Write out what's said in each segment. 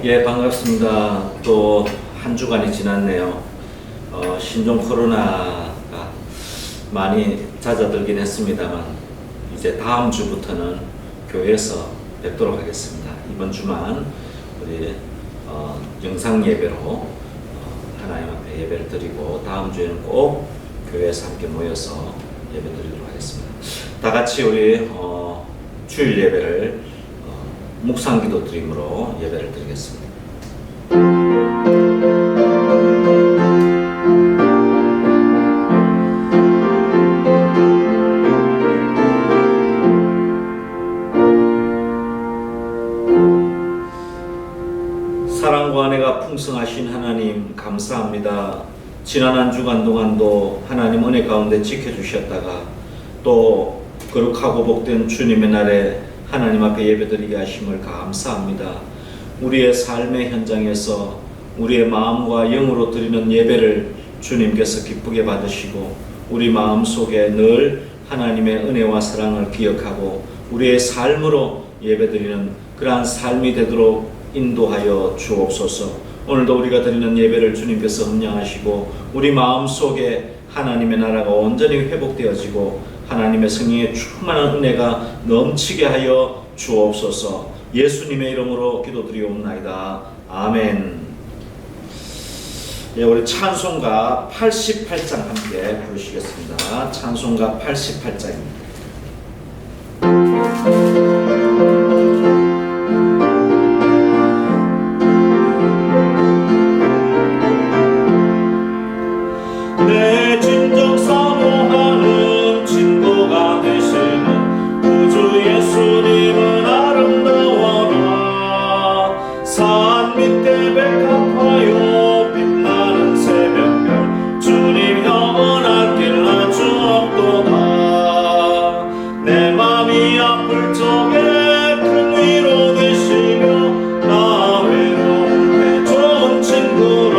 예, 반갑습니다. 또 한 주간이 지났네요. 신종 코로나가 많이 잦아들긴 했습니다만 이제 다음 주부터는 교회에서 뵙도록 하겠습니다. 이번 주만 우리 영상 예배로 하나님 앞에 예배를 드리고 다음 주에는 꼭 교회에서 함께 모여서 예배 드리도록 하겠습니다. 다 같이 우리 주일 예배를 묵상기도 드림으로 예배를 드리겠습니다. 사랑과 은혜가 풍성하신 하나님 감사합니다. 지난 한 주간 동안도 하나님 은혜 가운데 지켜주셨다가 또 거룩하고 복된 주님의 날에 하나님 앞에 예배드리게 하심을 감사합니다. 우리의 삶의 현장에서 우리의 마음과 영으로 드리는 예배를 주님께서 기쁘게 받으시고 우리 마음속에 늘 하나님의 은혜와 사랑을 기억하고 우리의 삶으로 예배드리는 그러한 삶이 되도록 인도하여 주옵소서. 오늘도 우리가 드리는 예배를 주님께서 흠량하시고 우리 마음속에 하나님의 나라가 온전히 회복되어지고 하나님의 성령의 충만한 은혜가 넘치게 하여 주옵소서. 예수님의 이름으로 기도드리옵나이다. 아멘. 예, 우리 찬송가 88장 함께 부르시겠습니다. 찬송가 88장입니다. 내 진정 사모하는 친구가 되시는 구주 예수님은 아름다워라. 산 밑에 백합화요 빛나는 새벽별 주님 영원할 길 아주 없도다. 내 맘이 아플 적에 큰 위로 되시며 나 외로울 때 좋은 친구라.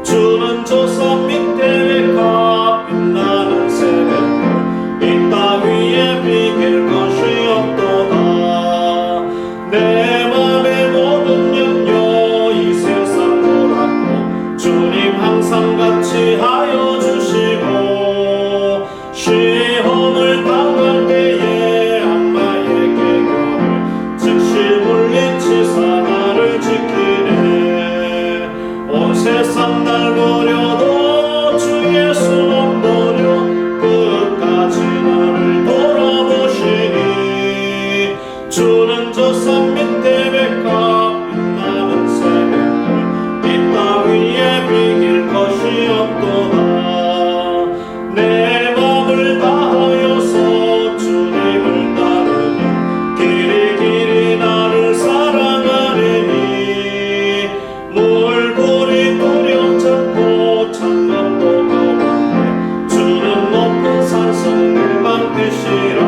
주는 저 산 밑에 백합 빛나는 새벽별 이 땅 위에 비길 것이 없도다. 내 맘의 모든 염려 이 세상 보라고 주님 항상 같이 하여 주시고 시험을 당할 때에 악마의 계교를 즉시 물리치사 나를 지키네. 온 세상 날 버려도 주 예수만 버려 끝까지 나를 돌아보시니. 주는 저 산 밑에 백합 빛나는 새벽별 이 땅 위에 비길 것이 없도다. 내 맘을 다하여서 주님을 따르면 길이 길이 나를 사랑하리니. 물불이 두렵잖고 찬감도 가운데 주는 높은 산성 내 방 되시라.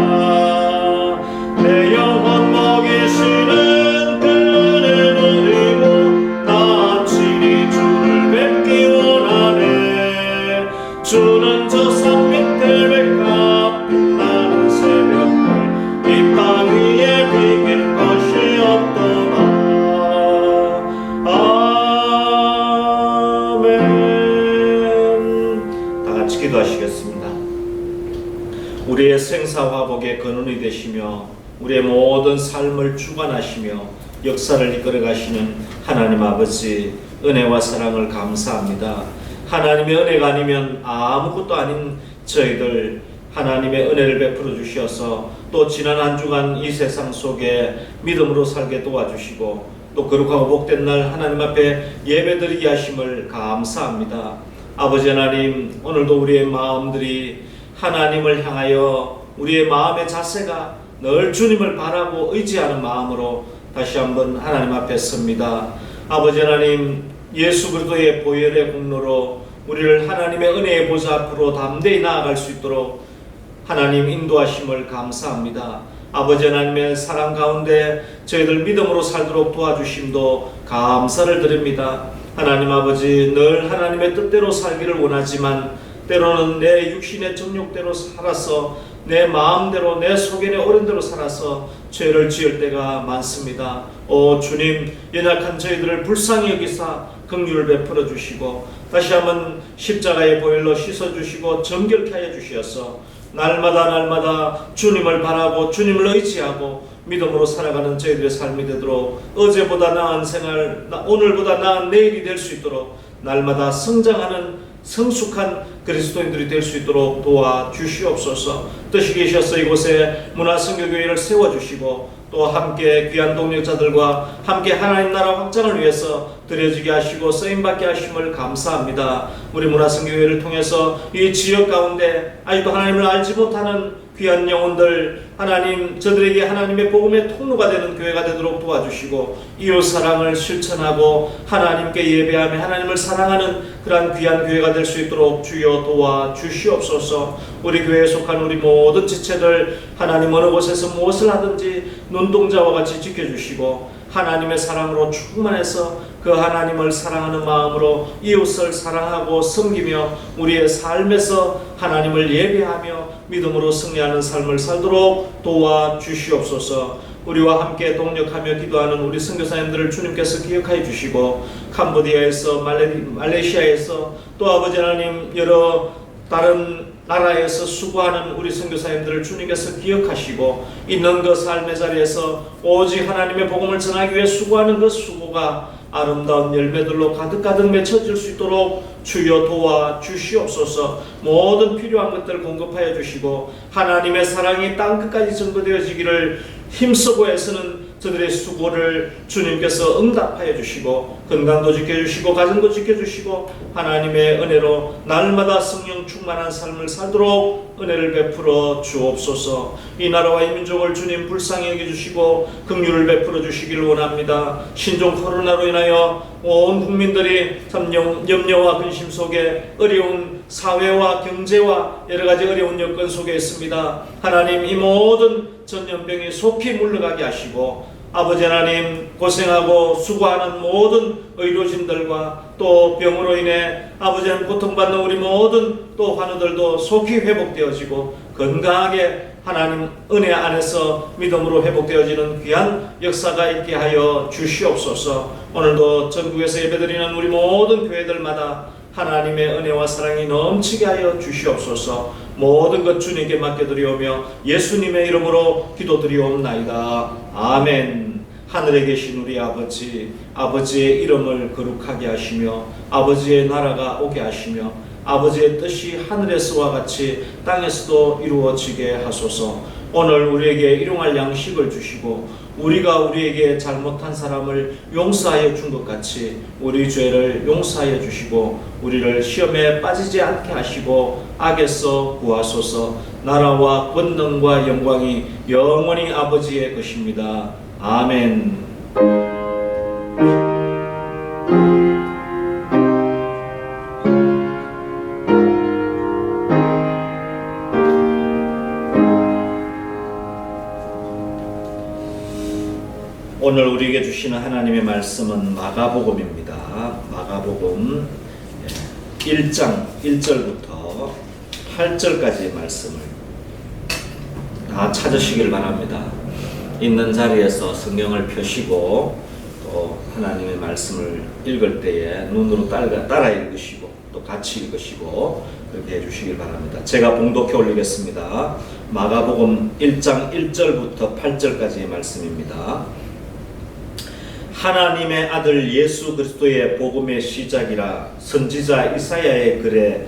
내 영혼 먹이시는 그 은혜 누리고 나 친히 주를 뵙기 원하네. 주는 저 산 밑에 백합 빛나는 새벽별 이 땅 위에 비길 것이 없도다. 아멘. 다 같이 기도하시겠습니다. 우리의 생사화복의 근원이 되시며 우리의 모든 삶을 주관하시며 역사를 이끌어 가시는 하나님 아버지 은혜와 사랑을 감사합니다. 하나님의 은혜가 아니면 아무것도 아닌 저희들 하나님의 은혜를 베풀어 주셔서 또 지난 한 주간 이 세상 속에 믿음으로 살게 도와주시고 또 거룩하고 복된 날 하나님 앞에 예배드리게 하심을 감사합니다. 아버지 하나님, 오늘도 우리의 마음들이 하나님을 향하여 우리의 마음의 자세가 늘 주님을 바라고 의지하는 마음으로 다시 한번 하나님 앞에 섭니다. 아버지 하나님, 예수 그리스도의 보혈의 공로로 우리를 하나님의 은혜의 보좌 앞으로 담대히 나아갈 수 있도록 하나님 인도하심을 감사합니다. 아버지 하나님의 사랑 가운데 저희들 믿음으로 살도록 도와주심도 감사를 드립니다. 하나님 아버지, 늘 하나님의 뜻대로 살기를 원하지만 때로는 내 육신의 정욕대로 살아서 내 마음대로 내 속에 오른 대로 살아서 죄를 지을 때가 많습니다. 오 주님, 연약한 저희들을 불쌍히 여기사 긍휼을 베풀어 주시고 다시 한번 십자가의 보혈로 씻어 주시고 정결케 하여 주시어서 날마다 주님을 바라고 주님을 의지하고 믿음으로 살아가는 저희들의 삶이 되도록, 어제보다 나은 생활, 오늘보다 나은 내일이 될 수 있도록 날마다 성장하는 성숙한 그리스도인들이 될 수 있도록 도와주시옵소서. 뜻이 계셔서 이곳에 문화선교교회를 세워주시고 또 함께 귀한 동력자들과 함께 하나님 나라 확장을 위해서 드려지게 하시고 쓰임받게 하심을 감사합니다. 우리 문화선교회를 통해서 이 지역 가운데 아직도 하나님을 알지 못하는 귀한 영혼들, 하나님 저들에게 하나님의 복음의 통로가 되는 교회가 되도록 도와주시고 이웃 사랑을 실천하고 하나님께 예배하며 하나님을 사랑하는 그러한 귀한 교회가 될 수 있도록 주여 도와주시옵소서. 우리 교회에 속한 우리 모든 지체들 하나님 어느 곳에서 무엇을 하든지 눈동자와 같이 지켜주시고 하나님의 사랑으로 충만해서 그 하나님을 사랑하는 마음으로 이웃을 사랑하고 섬기며 우리의 삶에서 하나님을 예배하며 믿음으로 승리하는 삶을 살도록 도와주시옵소서. 우리와 함께 동력하며 기도하는 우리 선교사님들을 주님께서 기억하여 주시고 캄보디아에서 말레이시아에서 또 아버지 하나님 여러 다른 나라에서 수고하는 우리 선교사님들을 주님께서 기억하시고 있는 그 삶의 자리에서 오직 하나님의 복음을 전하기 위해 수고하는 그 수고가 아름다운 열매들로 가득가득 맺혀질 수 있도록 주여 도와주시옵소서. 모든 필요한 것들을 공급하여 주시고 하나님의 사랑이 땅끝까지 전거되어지기를 힘쓰고 애쓰는 저들의 수고를 주님께서 응답하여 주시고 건강도 지켜주시고 가정도 지켜주시고 하나님의 은혜로 날마다 성령 충만한 삶을 살도록 은혜를 베풀어 주옵소서. 이 나라와 이 민족을 주님 불쌍히 여겨주시고 긍휼을 베풀어 주시기를 원합니다. 신종 코로나로 인하여 온 국민들이 참 염려와 근심 속에 어려운 사회와 경제와 여러가지 어려운 여건 속에 있습니다. 하나님 이 모든 전염병이 속히 물러가게 하시고 아버지 하나님 고생하고 수고하는 모든 의료진들과 또 병으로 인해 아버지 하나님 고통받는 우리 모든 또 환우들도 속히 회복되어지고 건강하게 하나님 은혜 안에서 믿음으로 회복되어지는 귀한 역사가 있게 하여 주시옵소서. 오늘도 전국에서 예배드리는 우리 모든 교회들마다 하나님의 은혜와 사랑이 넘치게 하여 주시옵소서. 모든 것 주님께 맡겨드리오며 예수님의 이름으로 기도드리옵나이다. 아멘. 하늘에 계신 우리 아버지, 아버지의 이름을 거룩하게 하시며 아버지의 나라가 오게 하시며 아버지의 뜻이 하늘에서와 같이 땅에서도 이루어지게 하소서. 오늘 우리에게 일용할 양식을 주시고 우리가 우리에게 잘못한 사람을 용서하여 준 것 같이 우리 죄를 용서하여 주시고 우리를 시험에 빠지지 않게 하시고 악에서 구하소서. 나라와 권능과 영광이 영원히 아버지의 것입니다. 아멘. 오늘 우리에게 주시는 하나님의 말씀은 마가복음입니다. 마가복음 1장 1절부터 8절까지의 말씀을 다 찾으시길 바랍니다. 있는 자리에서 성경을 펴시고 또 하나님의 말씀을 읽을 때에 눈으로 따라 읽으시고 또 같이 읽으시고 그렇게 해주시길 바랍니다. 제가 봉독해 올리겠습니다. 마가복음 1장 1절부터 8절까지의 말씀입니다. 하나님의 아들 예수 그리스도의 복음의 시작이라 선지자 이사야의 글에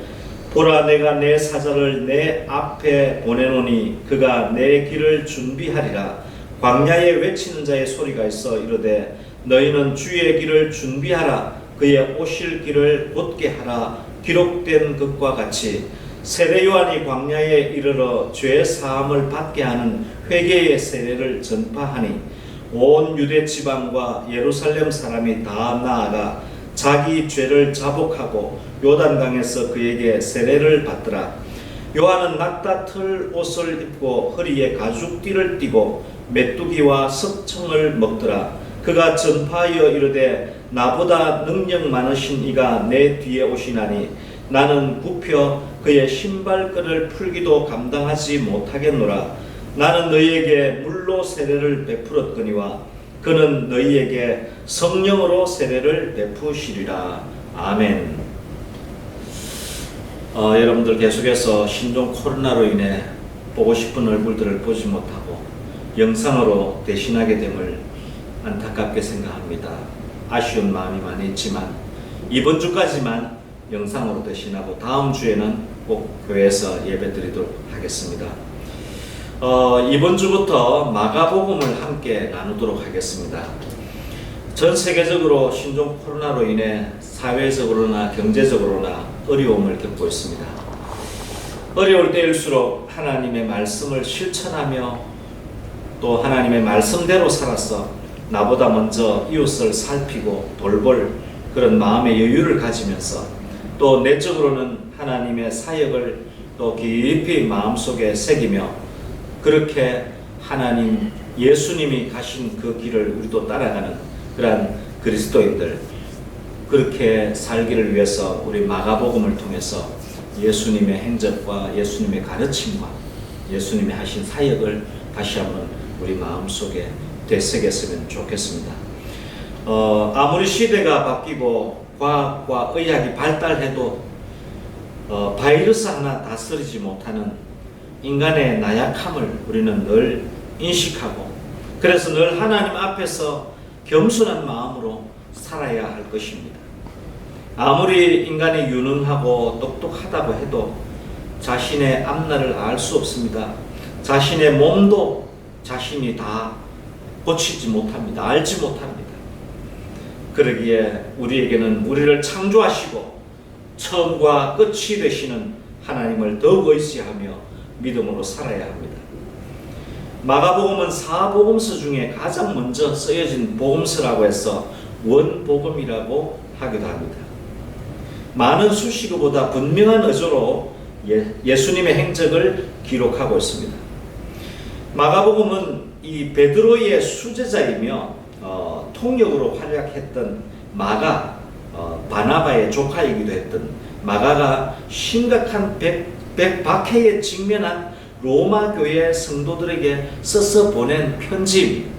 보라 내가 내 사자를 내 앞에 보내노니 그가 내 길을 준비하리라. 광야에 외치는 자의 소리가 있어 이르되 너희는 주의 길을 준비하라. 그의 오실 길을 곧게 하라. 기록된 것과 같이 세례 요한이 광야에 이르러 죄 사함을 받게 하는 회개의 세례를 전파하니 온 유대 지방과 예루살렘 사람이 다 나아가 자기 죄를 자복하고 요단강에서 그에게 세례를 받더라. 요한은 낙타 털 옷을 입고 허리에 가죽띠를 띠고 메뚜기와 석청을 먹더라. 그가 전파하여 이르되 나보다 능력 많으신 이가 내 뒤에 오시나니 나는 굽혀 그의 신발끈을 풀기도 감당하지 못하겠노라. 나는 너희에게 물로 세례를 베풀었거니와 그는 너희에게 성령으로 세례를 베푸시리라. 아멘. 여러분들 계속해서 신종 코로나로 인해 보고 싶은 얼굴들을 보지 못하고 영상으로 대신하게 됨을 안타깝게 생각합니다. 아쉬운 마음이 많이 있지만 이번 주까지만 영상으로 대신하고 다음 주에는 꼭 교회에서 예배드리도록 하겠습니다. 이번 주부터 마가복음을 함께 나누도록 하겠습니다. 전 세계적으로 신종 코로나로 인해 사회적으로나 경제적으로나 어려움을 겪고 있습니다. 어려울 때일수록 하나님의 말씀을 실천하며 또 하나님의 말씀대로 살아서 나보다 먼저 이웃을 살피고 돌볼 그런 마음의 여유를 가지면서 또 내적으로는 하나님의 사역을 또 깊이 마음속에 새기며 그렇게 하나님 예수님이 가신 그 길을 우리도 따라가는 그러한 그리스도인들 그렇게 살기를 위해서 우리 마가복음을 통해서 예수님의 행적과 예수님의 가르침과 예수님이 하신 사역을 다시 한번 우리 마음속에 되새겼으면 좋겠습니다. 아무리 시대가 바뀌고 과학과 의학이 발달해도 바이러스 하나 다스리지 못하는 인간의 나약함을 우리는 늘 인식하고 그래서 늘 하나님 앞에서 겸손한 마음으로 살아야 할 것입니다. 아무리 인간이 유능하고 똑똑하다고 해도 자신의 앞날을 알 수 없습니다. 자신의 몸도 자신이 다 고치지 못합니다. 알지 못합니다. 그러기에 우리에게는 우리를 창조하시고 처음과 끝이 되시는 하나님을 더욱 의지하며 믿음으로 살아야 합니다. 마가복음은 사복음서 중에 가장 먼저 쓰여진 복음서라고 해서 원복음이라고 하기도 합니다. 많은 수식어보다 분명한 어조로 예수님의 행적을 기록하고 있습니다. 마가복음은 이 베드로의 수제자이며 통역으로 활약했던 마가, 바나바의 조카이기도 했던 마가가 심각한 백박해에 직면한 로마 교회 성도들에게 써서 보낸 편지입니다.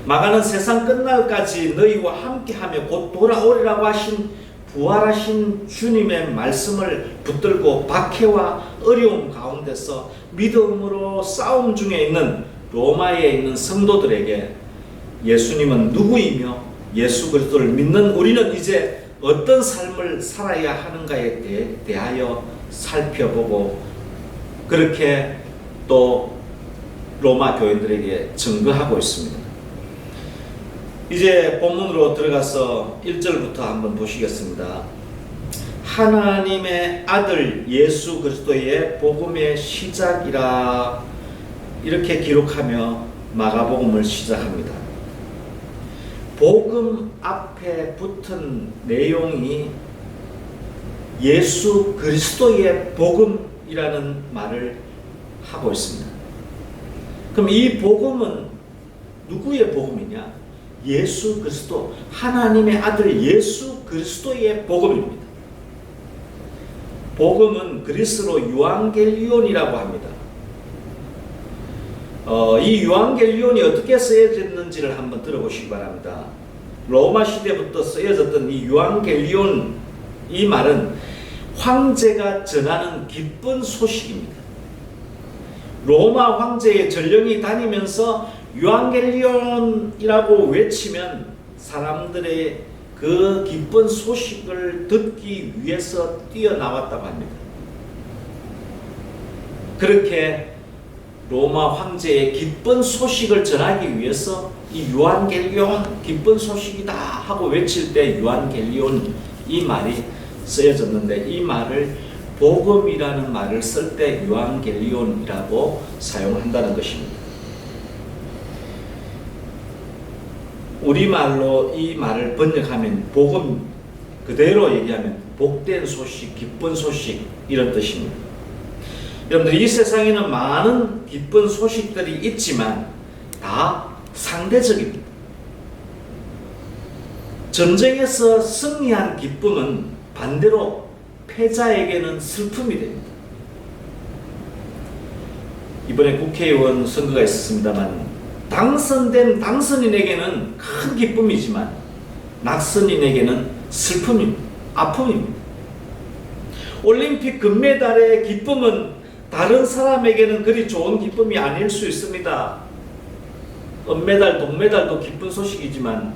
마가는 세상 끝날까지 너희와 함께하며 곧 돌아오리라고 하신 부활하신 주님의 말씀을 붙들고 박해와 어려움 가운데서 믿음으로 싸움 중에 있는 로마에 있는 성도들에게 예수님은 누구이며 예수 그리스도를 믿는 우리는 이제 어떤 삶을 살아야 하는가에 대하여 살펴보고 그렇게 또 로마 교인들에게 증거하고 있습니다. 이제 본문으로 들어가서 1절부터 한번 보시겠습니다. 하나님의 아들 예수 그리스도의 복음의 시작이라 이렇게 기록하며 마가복음을 시작합니다. 복음 앞에 붙은 내용이 예수 그리스도의 복음이라는 말을 하고 있습니다. 그럼 이 복음은 누구의 복음이냐? 예수 그리스도, 하나님의 아들 예수 그리스도의 복음입니다. 복음은 그리스로 유앙겔리온이라고 합니다. 이 유앙겔리온이 어떻게 쓰여졌는지를 한번 들어보시기 바랍니다. 로마 시대부터 쓰여졌던 이 유앙겔리온, 이 말은 황제가 전하는 기쁜 소식입니다. 로마 황제의 전령이 다니면서 유앙겔리온이라고 외치면 사람들의 그 기쁜 소식을 듣기 위해서 뛰어나왔다고 합니다. 그렇게 로마 황제의 기쁜 소식을 전하기 위해서 이 유앙겔리온 기쁜 소식이다 하고 외칠 때 유앙겔리온 이 말이 쓰여졌는데 이 말을 복음이라는 말을 쓸 때 유앙겔리온이라고 사용한다는 것입니다. 우리말로 이 말을 번역하면 복음 그대로 얘기하면 복된 소식, 기쁜 소식 이런 뜻입니다. 여러분들 이 세상에는 많은 기쁜 소식들이 있지만 다 상대적입니다. 전쟁에서 승리한 기쁨은 반대로 패자에게는 슬픔이 됩니다. 이번에 국회의원 선거가 있었습니다만 당선된 당선인에게는 큰 기쁨이지만 낙선인에게는 슬픔입니다. 아픔입니다. 올림픽 금메달의 기쁨은 다른 사람에게는 그리 좋은 기쁨이 아닐 수 있습니다. 은메달, 동메달도 기쁜 소식이지만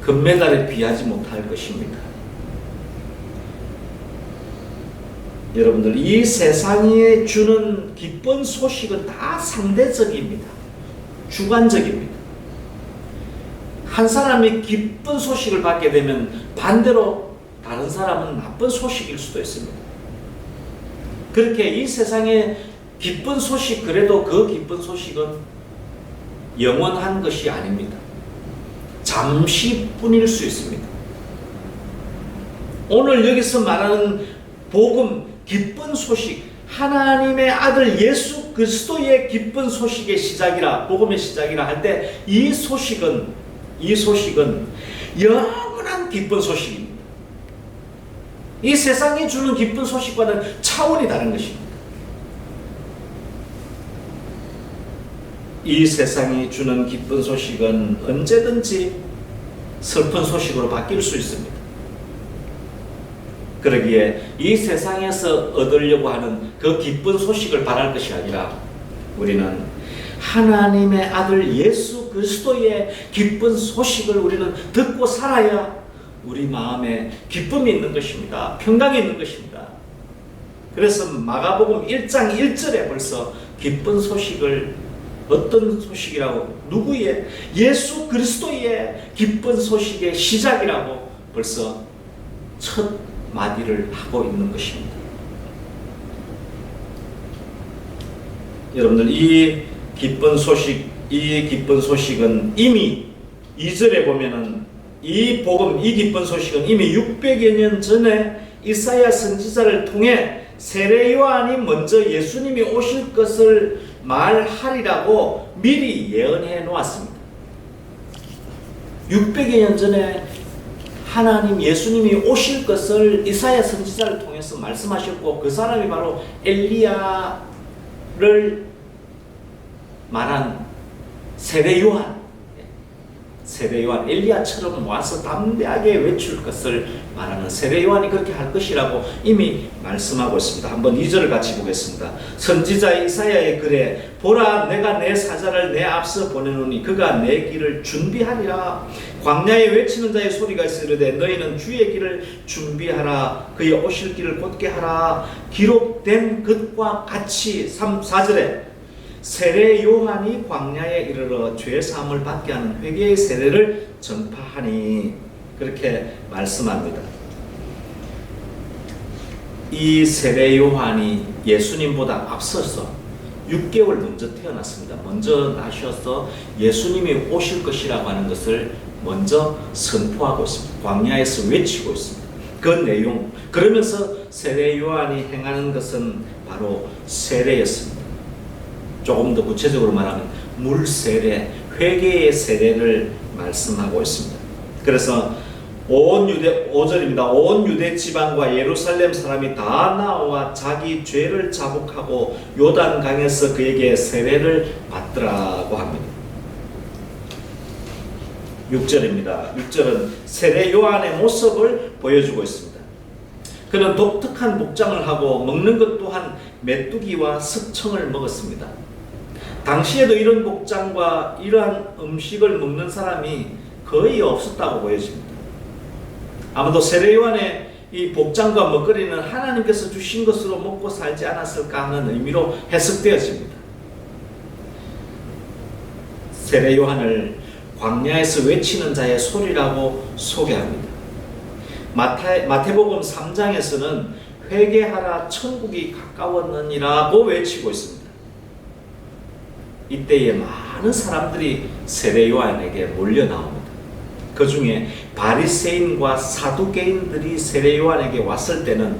금메달에 비하지 못할 것입니다. 여러분들, 이 세상에 주는 기쁜 소식은 다 상대적입니다. 주관적입니다. 한 사람이 기쁜 소식을 받게 되면 반대로 다른 사람은 나쁜 소식일 수도 있습니다. 그렇게 이 세상에 기쁜 소식, 그래도 그 기쁜 소식은 영원한 것이 아닙니다. 잠시뿐일 수 있습니다. 오늘 여기서 말하는 복음, 기쁜 소식, 하나님의 아들 예수 그리스도의 기쁜 소식의 시작이라, 복음의 시작이라 할 때 이 소식은 영원한 기쁜 소식입니다. 이 세상이 주는 기쁜 소식과는 차원이 다른 것입니다. 이 세상이 주는 기쁜 소식은 언제든지 슬픈 소식으로 바뀔 수 있습니다. 그러기에 이 세상에서 얻으려고 하는 그 기쁜 소식을 바랄 것이 아니라 우리는 하나님의 아들 예수 그리스도의 기쁜 소식을 우리는 듣고 살아야 우리 마음에 기쁨이 있는 것입니다. 평강이 있는 것입니다. 그래서 마가복음 1장 1절에 벌써 기쁜 소식을, 어떤 소식이라고, 누구의? 예수 그리스도의 기쁜 소식의 시작이라고 벌써 첫 마디를 하고 있는 것입니다. 여러분들, 이 기쁜 소식은 이미 2절에 보면은 이 복음, 이 기쁜 소식은 이미 600여 년 전에 이사야 선지자를 통해 세례 요한이 먼저 예수님이 오실 것을 말하리라고 미리 예언해 놓았습니다. 600여 년 전에 하나님 예수님이 오실 것을 이사야 선지자를 통해서 말씀하셨고, 그 사람이 바로 엘리야를 말한 세례 요한, 엘리야처럼 와서 담대하게 외칠 것을 말하는 세례 요한이 그렇게 할 것이라고 이미 말씀하고 있습니다. 한번 2절을 같이 보겠습니다. 선지자 이사야의 글에 보라, 내가 내 사자를 내 앞서 보내노니 그가 내 길을 준비하리라. 광야에 외치는 자의 소리가 있으려되 너희는 주의 길을 준비하라. 그의 오실 길을 곧게 하라. 기록된 것과 같이 4절에 세례 요한이 광야에 이르러 죄 사함을 받게 하는 회개의 세례를 전파하니, 그렇게 말씀합니다. 이 세례 요한이 예수님보다 앞서서 6개월 먼저 태어났습니다. 먼저 나셔서 예수님이 오실 것이라고 하는 것을 먼저 선포하고 있습니다. 광야에서 외치고 있습니다. 그 내용, 그러면서 세례 요한이 행하는 것은 바로 세례였습니다. 조금 더 구체적으로 말하면 물세례, 회개의 세례를 말씀하고 있습니다. 그래서 온 유대, 5절입니다. 온 유대 지방과 예루살렘 사람이 다 나와 자기 죄를 자복하고 요단강에서 그에게 세례를 받더라고 합니다. 6절입니다. 6절은 세례 요한의 모습을 보여주고 있습니다. 그는 독특한 복장을 하고 먹는 것 또한 메뚜기와 석청을 먹었습니다. 당시에도 이런 복장과 이러한 음식을 먹는 사람이 거의 없었다고 보여집니다. 아마도 세례 요한의 이 복장과 먹거리는 하나님께서 주신 것으로 먹고 살지 않았을까 하는 의미로 해석되어집니다. 세례 요한을 광야에서 외치는 자의 소리라고 소개합니다. 마태복음 3장에서는 회개하라 천국이 가까웠느니라고 외치고 있습니다. 이때에 많은 사람들이 세례 요한에게 몰려 나옵니다. 그 중에 바리새인과 사두개인들이 세례 요한에게 왔을 때는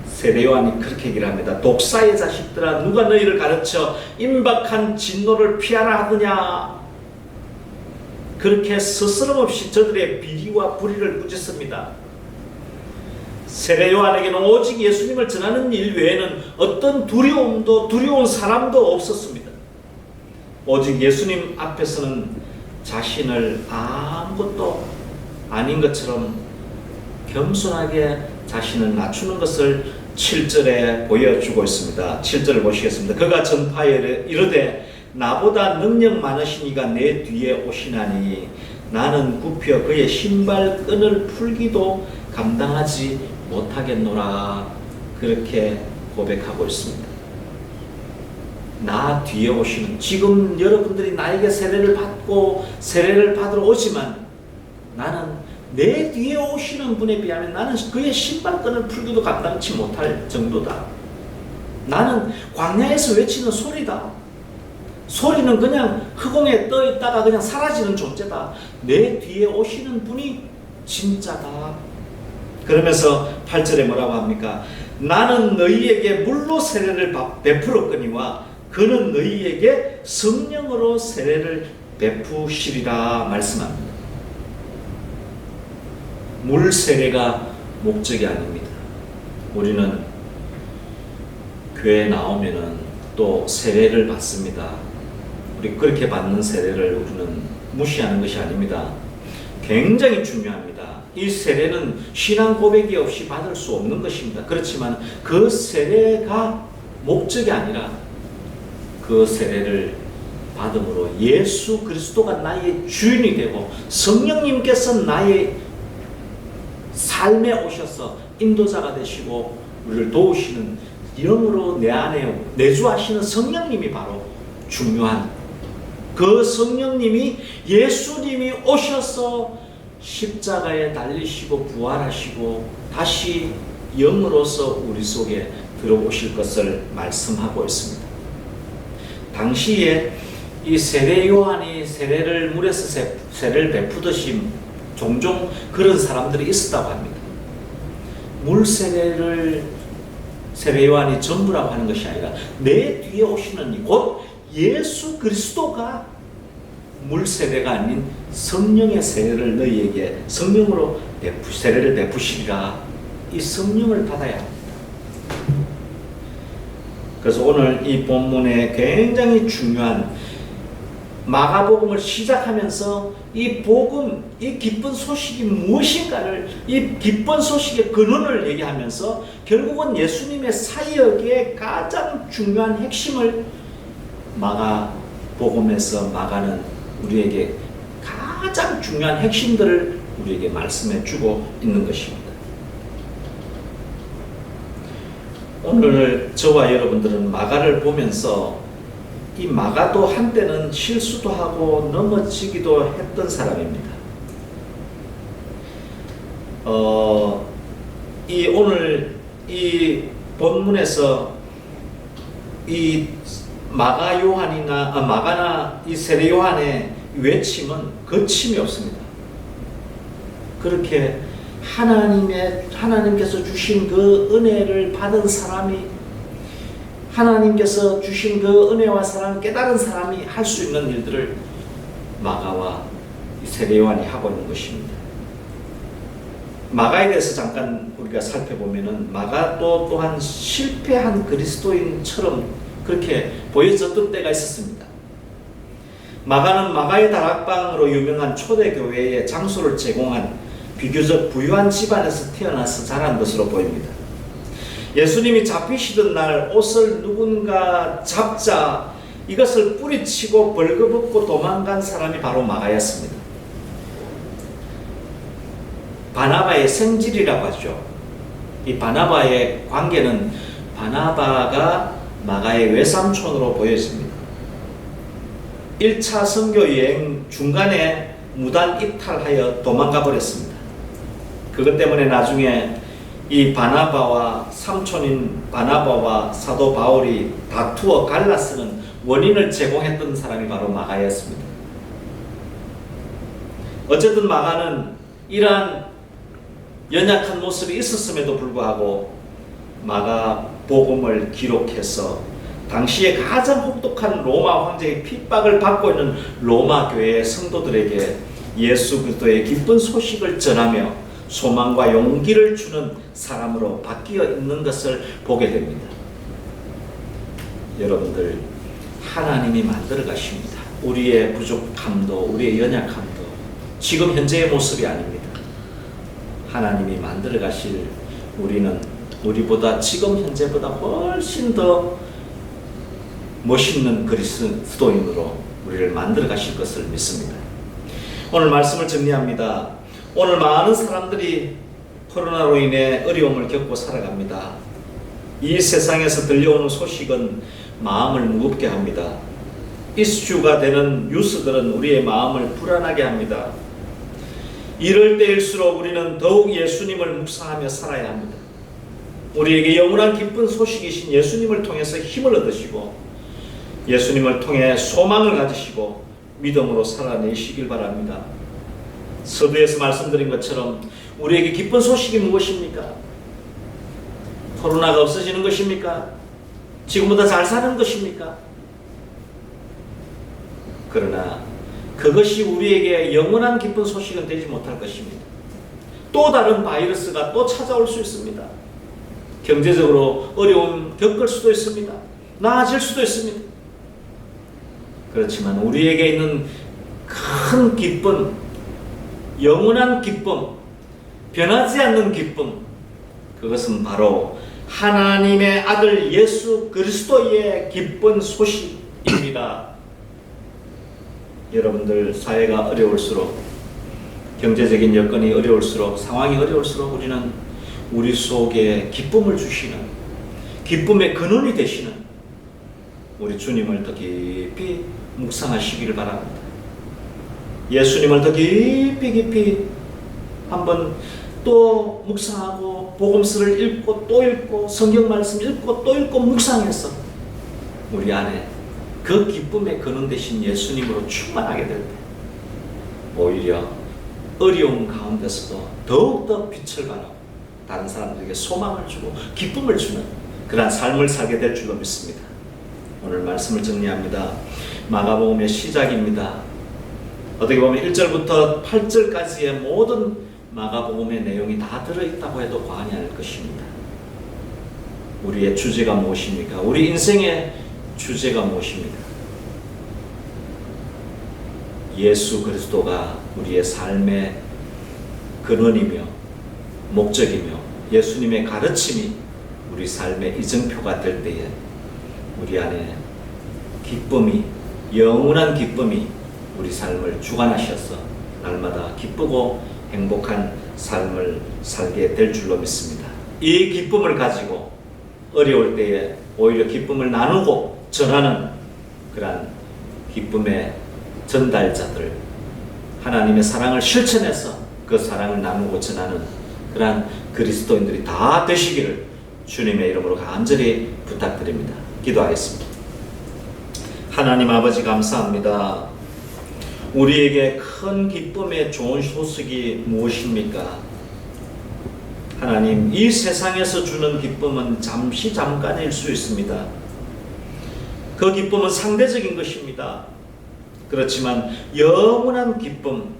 세례 요한이 그렇게 얘기를 합니다. 독사의 자식들아, 누가 너희를 가르쳐 임박한 진노를 피하라 하느냐. 그렇게 스스럼없이 저들의 비리와 불의를 꾸짖습니다. 세례 요한에게는 오직 예수님을 전하는 일 외에는 어떤 두려운 사람도 없었습니다. 오직 예수님 앞에서는 자신을 아무것도 아닌 것처럼 겸손하게 자신을 낮추는 것을 7절에 보여주고 있습니다. 7절을 보시겠습니다. 그가 전파에 이르되 나보다 능력 많으신 이가 내 뒤에 오시나니 나는 굽혀 그의 신발끈을 풀기도 감당하지 못하겠노라. 그렇게 고백하고 있습니다. 나 뒤에 오시는, 지금 여러분들이 나에게 세례를 받으러 오지만 나는 내 뒤에 오시는 분에 비하면 나는 그의 신발끈을 풀기도 감당치 못할 정도다. 나는 광야에서 외치는 소리다. 소리는 그냥 흑공에 떠 있다가 그냥 사라지는 존재다. 내 뒤에 오시는 분이 진짜다. 그러면서 8절에 뭐라고 합니까? 나는 너희에게 물로 세례를 베풀었거니와 그는 너희에게 성령으로 세례를 베푸시리라 말씀합니다. 물 세례가 목적이 아닙니다. 우리는 교회에 나오면은 또 세례를 받습니다. 우리 그렇게 받는 세례를 우리는 무시하는 것이 아닙니다. 굉장히 중요합니다. 이 세례는 신앙 고백이 없이 받을 수 없는 것입니다. 그렇지만 그 세례가 목적이 아니라 그 세례를 받음으로 예수 그리스도가 나의 주인이 되고 성령님께서 나의 삶에 오셔서 인도자가 되시고 우리를 도우시는 영으로 내 안에 내주하시는 성령님이 바로 중요한, 그 성령님이 예수님이 오셔서 십자가에 달리시고 부활하시고 다시 영으로서 우리 속에 들어오실 것을 말씀하고 있습니다. 당시에 이 세례 요한이 세례를 물에서 세례를 베푸듯이 종종 그런 사람들이 있었다고 합니다. 물 세례를 세례 요한이 전부라고 하는 것이 아니라 내 뒤에 오시는 곧 예수 그리스도가 물 세례가 아닌 성령의 세례를 너희에게 성령으로 세례를 베푸시리라. 이 성령을 받아야 합니다. 그래서 오늘 이 본문에 굉장히 중요한 마가복음을 시작하면서 이 복음, 이 기쁜 소식이 무엇인가를, 이 기쁜 소식의 근원을 얘기하면서 결국은 예수님의 사역의 가장 중요한 핵심을 마가복음에서 마가는 우리에게 가장 중요한 핵심들을 우리에게 말씀해 주고 있는 것입니다. 오늘 저와 여러분들은 마가를 보면서 이 마가도 한때는 실수도 하고 넘어지기도 했던 사람입니다. 오늘 이 본문에서 이 마가나 이 세례 요한의 외침은 거침이 없습니다. 그렇게 하나님께서 주신 그 은혜를 받은 사람이, 하나님께서 주신 그 은혜와 사랑 깨달은 사람이 할 수 있는 일들을 마가와 세례 요한이 하고 있는 것입니다. 마가에 대해서 잠깐 우리가 살펴보면은 마가도 또한 실패한 그리스도인처럼 그렇게 보여졌던 때가 있었습니다. 마가는 마가의 다락방으로 유명한 초대교회에 장소를 제공한 비교적 부유한 집안에서 태어나서 자란 것으로 보입니다. 예수님이 잡히시던 날 옷을 누군가 잡자 이것을 뿌리치고 벌거벗고 도망간 사람이 바로 마가였습니다. 바나바의 생질이라고 하죠. 이 바나바의 관계는 바나바가 마가의 외삼촌으로 보여집니다. 1차 선교 여행 중간에 무단 이탈하여 도망가 버렸습니다. 그것 때문에 나중에 이 바나바와 삼촌인 바나바와 사도 바울이 다투어 갈라쓰는 원인을 제공했던 사람이 바로 마가였습니다. 어쨌든 마가는 이러한 연약한 모습이 있었음에도 불구하고 마가복음을 기록해서 당시에 가장 혹독한 로마 황제의 핍박을 받고 있는 로마 교회의 성도들에게 예수 그리스도의 기쁜 소식을 전하며 소망과 용기를 주는 사람으로 바뀌어 있는 것을 보게 됩니다. 여러분들, 하나님이 만들어 가십니다. 우리의 부족함도 우리의 연약함도 지금 현재의 모습이 아닙니다. 하나님이 만들어 가실 우리는 우리보다 지금 현재보다 훨씬 더 멋있는 그리스도인으로 우리를 만들어 가실 것을 믿습니다. 오늘 말씀을 정리합니다. 오늘 많은 사람들이 코로나로 인해 어려움을 겪고 살아갑니다. 이 세상에서 들려오는 소식은 마음을 무겁게 합니다. 이슈가 되는 뉴스들은 우리의 마음을 불안하게 합니다. 이럴 때일수록 우리는 더욱 예수님을 묵상하며 살아야 합니다. 우리에게 영원한 기쁜 소식이신 예수님을 통해서 힘을 얻으시고 예수님을 통해 소망을 가지시고 믿음으로 살아내시길 바랍니다. 서두에서 말씀드린 것처럼 우리에게 기쁜 소식이 무엇입니까? 코로나가 없어지는 것입니까? 지금보다 잘 사는 것입니까? 그러나 그것이 우리에게 영원한 기쁜 소식은 되지 못할 것입니다. 또 다른 바이러스가 또 찾아올 수 있습니다. 경제적으로 어려움 겪을 수도 있습니다. 나아질 수도 있습니다. 그렇지만 우리에게 있는 큰 기쁨, 영원한 기쁨, 변하지 않는 기쁨, 그것은 바로 하나님의 아들 예수 그리스도의 기쁜 소식입니다. 여러분들, 사회가 어려울수록, 경제적인 여건이 어려울수록, 상황이 어려울수록 우리는 우리 속에 기쁨을 주시는, 기쁨의 근원이 되시는 우리 주님을 더 깊이 묵상하시기를 바랍니다. 예수님을 더 깊이 한번 또 묵상하고 복음서를 읽고 또 읽고 성경 말씀 읽고 또 읽고 묵상해서 우리 안에 그 기쁨의 근원 되신 예수님으로 충만하게 될 때 오히려 어려움 가운데서도 더욱더 빛을 발하고 다른 사람들에게 소망을 주고 기쁨을 주는 그러한 삶을 살게 될 줄로 믿습니다. 오늘 말씀을 정리합니다. 마가복음의 시작입니다. 어떻게 보면 1절부터 8절까지의 모든 마가복음의 내용이 다 들어있다고 해도 과언이 아닐 것입니다. 우리의 주제가 무엇입니까? 우리 인생의 주제가 무엇입니까? 예수 그리스도가 우리의 삶의 근원이며 목적이며 예수님의 가르침이 우리 삶의 이정표가 될 때에 우리 안에 기쁨이, 영원한 기쁨이 우리 삶을 주관하셔서 날마다 기쁘고 행복한 삶을 살게 될 줄로 믿습니다. 이 기쁨을 가지고 어려울 때에 오히려 기쁨을 나누고 전하는 그러한 기쁨의 전달자들, 하나님의 사랑을 실천해서 그 사랑을 나누고 전하는 그러한 그리스도인들이 다 되시기를 주님의 이름으로 간절히 부탁드립니다. 기도하겠습니다. 하나님 아버지, 감사합니다. 우리에게 큰 기쁨의 좋은 소식이 무엇입니까? 하나님, 이 세상에서 주는 기쁨은 잠깐일 수 있습니다. 그 기쁨은 상대적인 것입니다. 그렇지만 영원한 기쁨,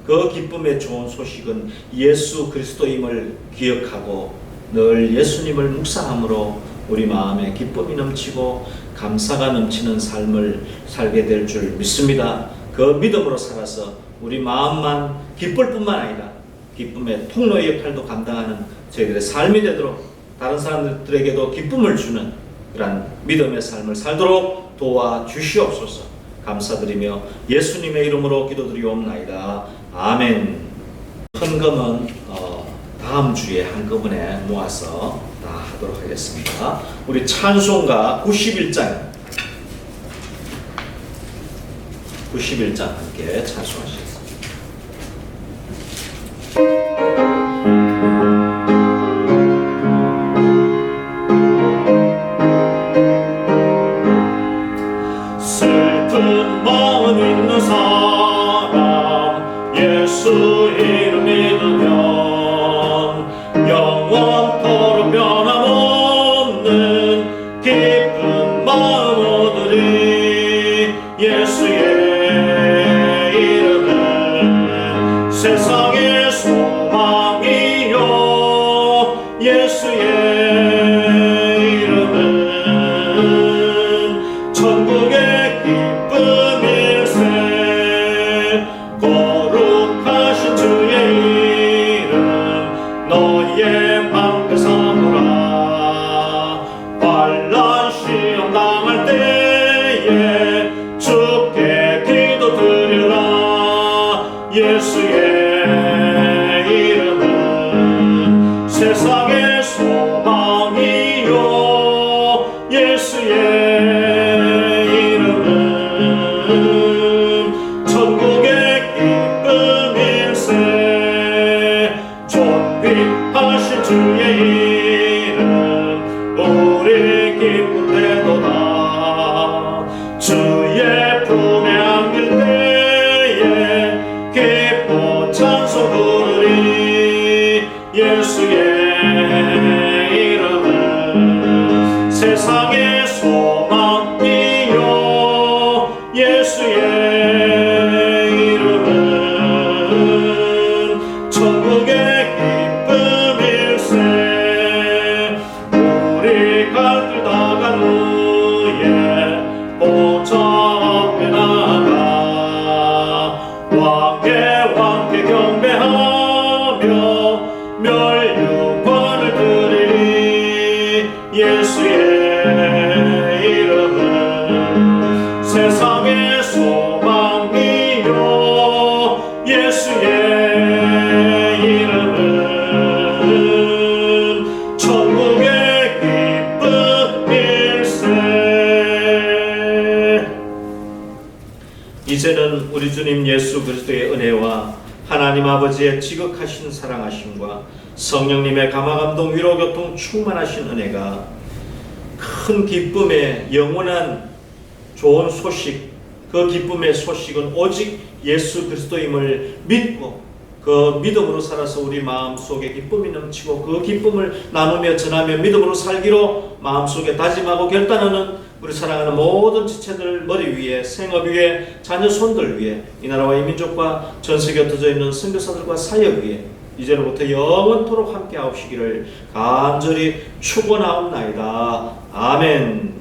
그 기쁨의 좋은 소식은 예수 그리스도임을 기억하고 늘 예수님을 묵상함으로 우리 마음에 기쁨이 넘치고 감사가 넘치는 삶을 살게 될 줄 믿습니다. 그 믿음으로 살아서 우리 마음만 기쁠 뿐만 아니라 기쁨의 통로의 역할도 감당하는 저희들의 삶이 되도록 다른 사람들에게도 기쁨을 주는 그러한 믿음의 삶을 살도록 도와주시옵소서. 감사드리며 예수님의 이름으로 기도드리옵나이다. 아멘. 헌금은 다음 주에 한꺼번에 모아서 다 하도록 하겠습니다. 우리 찬송가 91장 함께 찬송하시겠습니다. 슬픈 마음 있는 사람 예수 이름 믿으면 영원토록 변함없는 기쁜 마음 얻으리. 예수의 이름에 예수의 이름은 세상의 소망이요 예수의 이름은 천국의 기쁨일세 존귀하신 주의 이름 우리 기쁨되도다 주의 품에 안길 때에 기뻐 찬송 부르리 예수의 이름은 세상의 소망이요 예수의 이름은 천국의 기쁨일세 우리 갈 길 다 간 후에 보좌 앞에 나가 왕께 경배하며 멸류관을 드리리 예수의 이름은 세상의 소망이요 예수의 이름은 천국의 기쁨일세 이제는 우리 주님 예수 그리스도의 은혜와 하나님 아버지의 지극하신 사랑하심과 성령님의 감화감동 위로교통 충만하신 은혜가 큰 기쁨의 영원한 좋은 소식, 그 기쁨의 소식은 오직 예수 그리스도임을 믿고 그 믿음으로 살아서 우리 마음속에 기쁨이 넘치고 그 기쁨을 나누며 전하며 믿음으로 살기로 마음속에 다짐하고 결단하는 우리 사랑하는 모든 지체들 머리 위에 생업 위에 자녀 손들 위에 이 나라와 이 민족과 전 세계에 흩어져 있는 선교사들과 사역 위에 이제로부터 영원토록 함께 하옵시기를 간절히 축원하옵나이다. 아멘.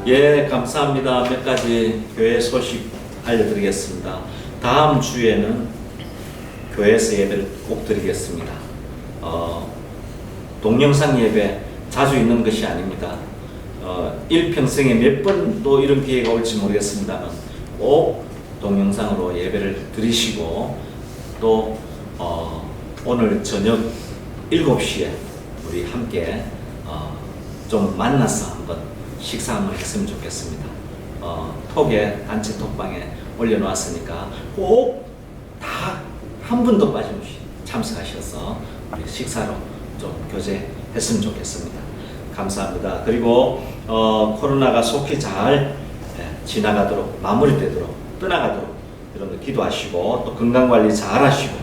예, 감사합니다. 몇 가지 교회 소식 알려드리겠습니다. 다음 주에는 교회에서 예배를 꼭 드리겠습니다. 동영상 예배 자주 있는 것이 아닙니다. 일평생에 몇 번도 이런 기회가 올지 모르겠습니다만 꼭 동영상으로 예배를 드리시고 또 오늘 저녁 7시에 우리 함께 좀 만나서 한번 식사 한번 했으면 좋겠습니다. 톡에 단체 톡방에 올려놓았으니까 꼭 다 한 분도 빠짐없이 참석하셔서 우리 식사로 좀 교제했으면 좋겠습니다. 감사합니다. 그리고 코로나가 속히 잘 지나가도록 마무리되도록 떠나가도록 여러분들 기도하시고 또 건강관리 잘 하시고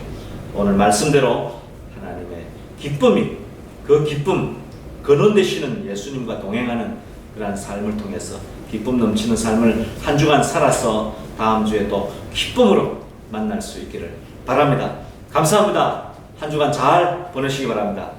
오늘 말씀대로 하나님의 기쁨이 그 기쁨 근원 되시는 예수님과 동행하는 그러한 삶을 통해서 기쁨 넘치는 삶을 한 주간 살아서 다음 주에 또 기쁨으로 만날 수 있기를 바랍니다. 감사합니다. 한 주간 잘 보내시기 바랍니다.